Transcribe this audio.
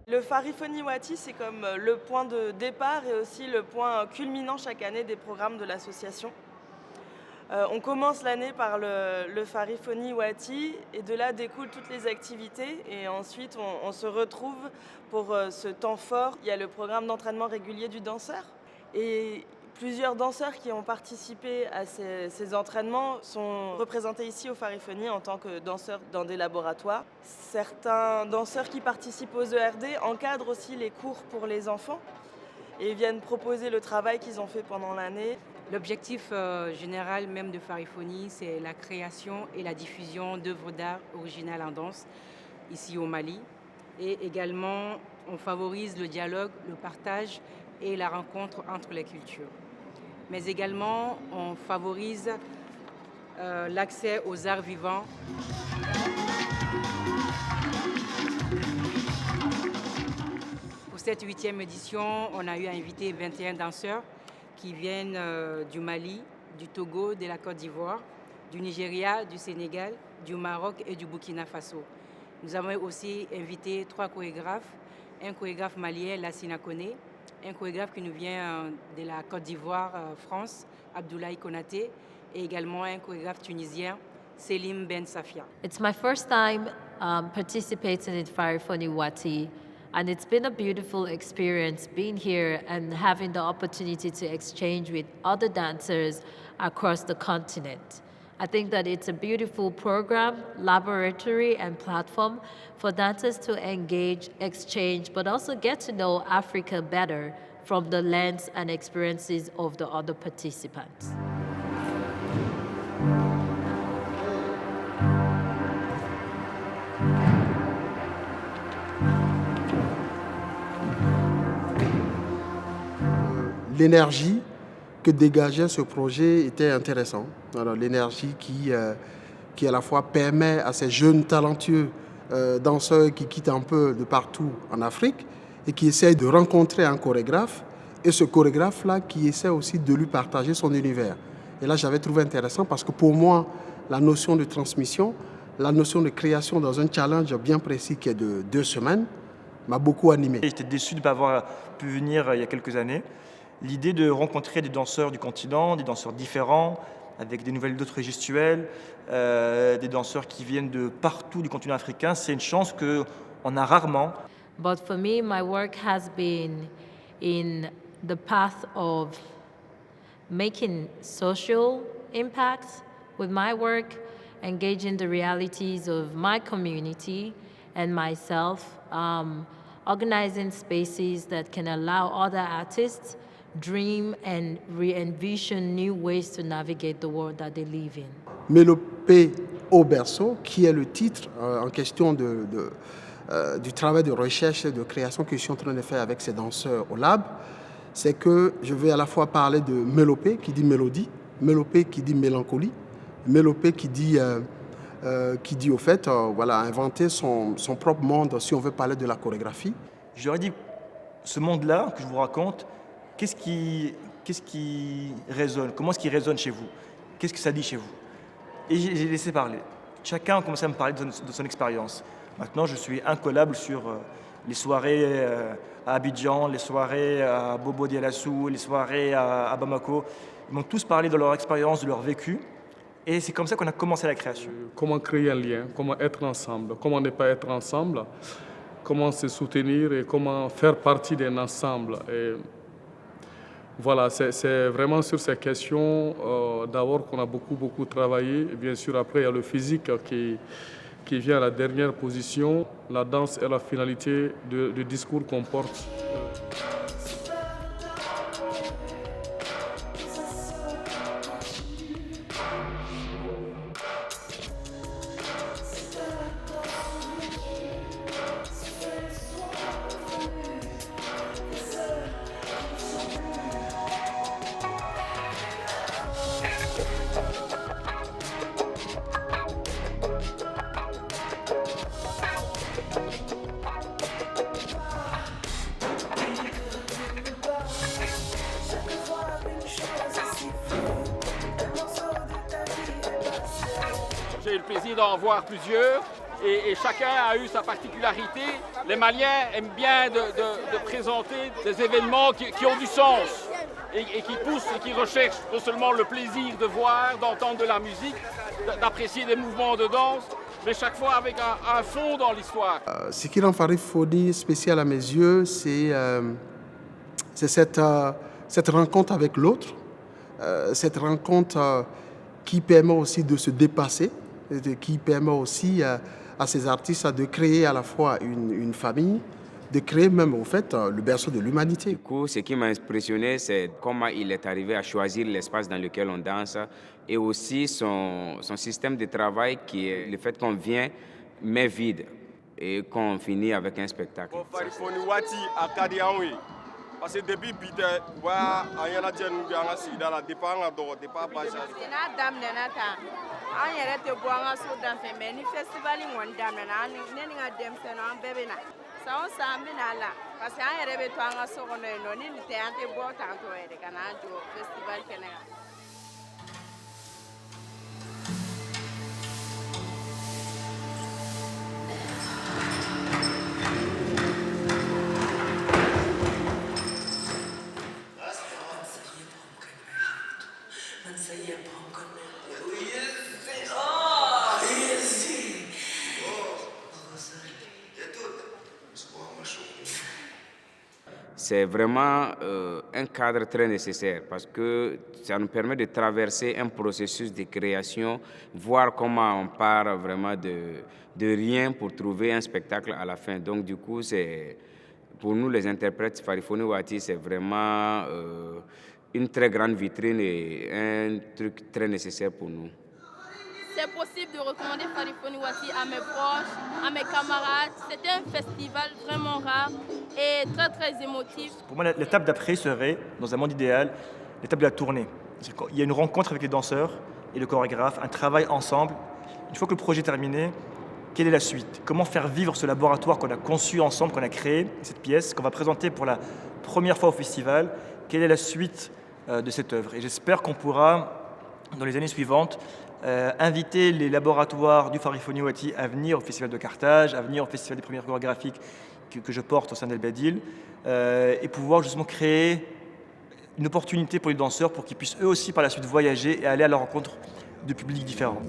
Le Farifoni Wati, c'est comme le point de départ et aussi le point culminant chaque année des programmes de l'association. On commence l'année par le Farifoni Wati et de là découlent toutes les activités et ensuite on se retrouve pour ce temps fort. Il y a le programme d'entraînement régulier du danseur et plusieurs danseurs qui ont participé à ces entraînements sont représentés ici au Farifoni en tant que danseurs dans des laboratoires. Certains danseurs qui participent aux ERD encadrent aussi les cours pour les enfants et viennent proposer le travail qu'ils ont fait pendant l'année. L'objectif général même de Farifoni, c'est la création et la diffusion d'œuvres d'art originales en danse ici au Mali. Et également, on favorise le dialogue, le partage et la rencontre entre les cultures. Mais également, on favorise l'accès aux arts vivants. Pour cette 8e édition, on a eu à inviter 21 danseurs qui viennent du Mali, du Togo, de la Côte d'Ivoire, du Nigeria, du Sénégal, du Maroc et du Burkina Faso. Nous avons aussi invité 3 chorégraphes, un chorégraphe malien, Lassina Koné, un chorégraphe qui nous vient de la Côte d'Ivoire, France, Abdoulaye Konaté, et également un chorégraphe tunisien, Selim Ben Safia. It's my first time participating in Farifoni Wati, and it's been a beautiful experience being here and having the opportunity to exchange with other dancers across the continent. I think that it's a beautiful program, laboratory, and platform for dancers to engage, exchange, but also get to know Africa better from the lens and experiences of the other participants. L'énergie que dégageait ce projet était intéressante. Alors, l'énergie qui à la fois permet à ces jeunes talentueux danseurs qui quittent un peu de partout en Afrique et qui essayent de rencontrer un chorégraphe et ce chorégraphe-là qui essaie aussi de lui partager son univers. Et là, j'avais trouvé intéressant parce que pour moi, la notion de transmission, la notion de création dans un challenge bien précis qui est de 2 semaines m'a beaucoup animé. J'étais déçu de ne pas avoir pu venir il y a quelques années. L'idée de rencontrer des danseurs du continent, des danseurs différents, avec des nouvelles d'autres gestuelles, des danseurs qui viennent de partout du continent africain, c'est une chance qu'on a rarement. But for me, my work has been in the path of making social impact with my work, engaging the realities of my community and myself, organizing spaces that can allow other artists dream and re-envision new ways to navigate the world that they live in. Mélopée au berceau, qui est le titre en question du travail de recherche et de création que je suis en train de faire avec ces danseurs au lab, c'est que je vais à la fois parler de mélopée, qui dit mélodie, mélopée qui dit mélancolie, mélopée qui dit au fait, voilà, inventer son propre monde, si on veut parler de la chorégraphie. Je leur ai dit, ce monde-là que je vous raconte, qu'est-ce qui résonne? Comment est-ce qu'il résonne chez vous? Qu'est-ce que ça dit chez vous? Et j'ai laissé parler. Chacun a commencé à me parler de son expérience. Maintenant, je suis incollable sur les soirées à Abidjan, les soirées à Bobo Dioulasso, les soirées à Bamako. Ils m'ont tous parlé de leur expérience, de leur vécu. Et c'est comme ça qu'on a commencé la création. Comment créer un lien, comment être ensemble, comment ne pas être ensemble, comment se soutenir et comment faire partie d'un ensemble. Et voilà, c'est vraiment sur ces questions d'abord qu'on a beaucoup travaillé. Et bien sûr, après, il y a le physique qui vient à la dernière position. La danse est la finalité du discours qu'on porte. J'ai eu le plaisir d'en voir plusieurs et chacun a eu sa particularité. Les Maliens aiment bien de présenter des événements qui ont du sens et qui poussent et qui recherchent non seulement le plaisir de voir, d'entendre de la musique, d'apprécier des mouvements de danse, mais chaque fois avec un fond dans l'histoire. Ce qui rend Farifoni spécial à mes yeux, c'est cette rencontre avec l'autre, cette rencontre qui permet aussi de se dépasser, et qui permet aussi à ces artistes de créer à la fois une famille, de créer même au fait le berceau de l'humanité. Du coup, ce qui m'a impressionné, c'est comment il est arrivé à choisir l'espace dans lequel on danse et aussi son système de travail qui est le fait qu'on vient mais vide et qu'on finit avec un spectacle. Parce que depuis bite wa ayana jenu bi anga sida la depuis anga do depuis pas ça na dam na ta an yɛrɛ tɛ bɔ an ka so dan fɛ mais ni festival kɔni daminɛna ne ni ka denmisɛnninw an bɛɛ bɛ na san o san an bɛ na la parce que an yɛrɛ bɛ to an ka so kɔnɔ yen nɔ ni nin tɛ an tɛ bɔ tantɔ yɛrɛ ka n'an jɔ festival kɛnɛ kan. C'est vraiment un cadre très nécessaire parce que ça nous permet de traverser un processus de création, voir comment on part vraiment de rien pour trouver un spectacle à la fin. Donc du coup, pour nous les interprètes, Farifoni Wati, c'est vraiment une très grande vitrine et un truc très nécessaire pour nous. C'est possible de recommander Farifoni Wati à mes proches, à mes camarades. C'était un festival vraiment rare et très très émotif. Pour moi, l'étape d'après serait, dans un monde idéal, l'étape de la tournée. Il y a une rencontre avec les danseurs et le chorégraphe, un travail ensemble. Une fois que le projet est terminé, quelle est la suite? Comment faire vivre ce laboratoire qu'on a conçu ensemble, qu'on a créé, cette pièce, qu'on va présenter pour la première fois au festival? Quelle est la suite de cette œuvre? Et j'espère qu'on pourra, dans les années suivantes, inviter les laboratoires du Farifoni Wati à venir au Festival de Carthage, à venir au Festival des premières chorégraphiques que je porte au sein d'El Bedil, et pouvoir justement créer une opportunité pour les danseurs pour qu'ils puissent eux aussi par la suite voyager et aller à la rencontre de publics différents.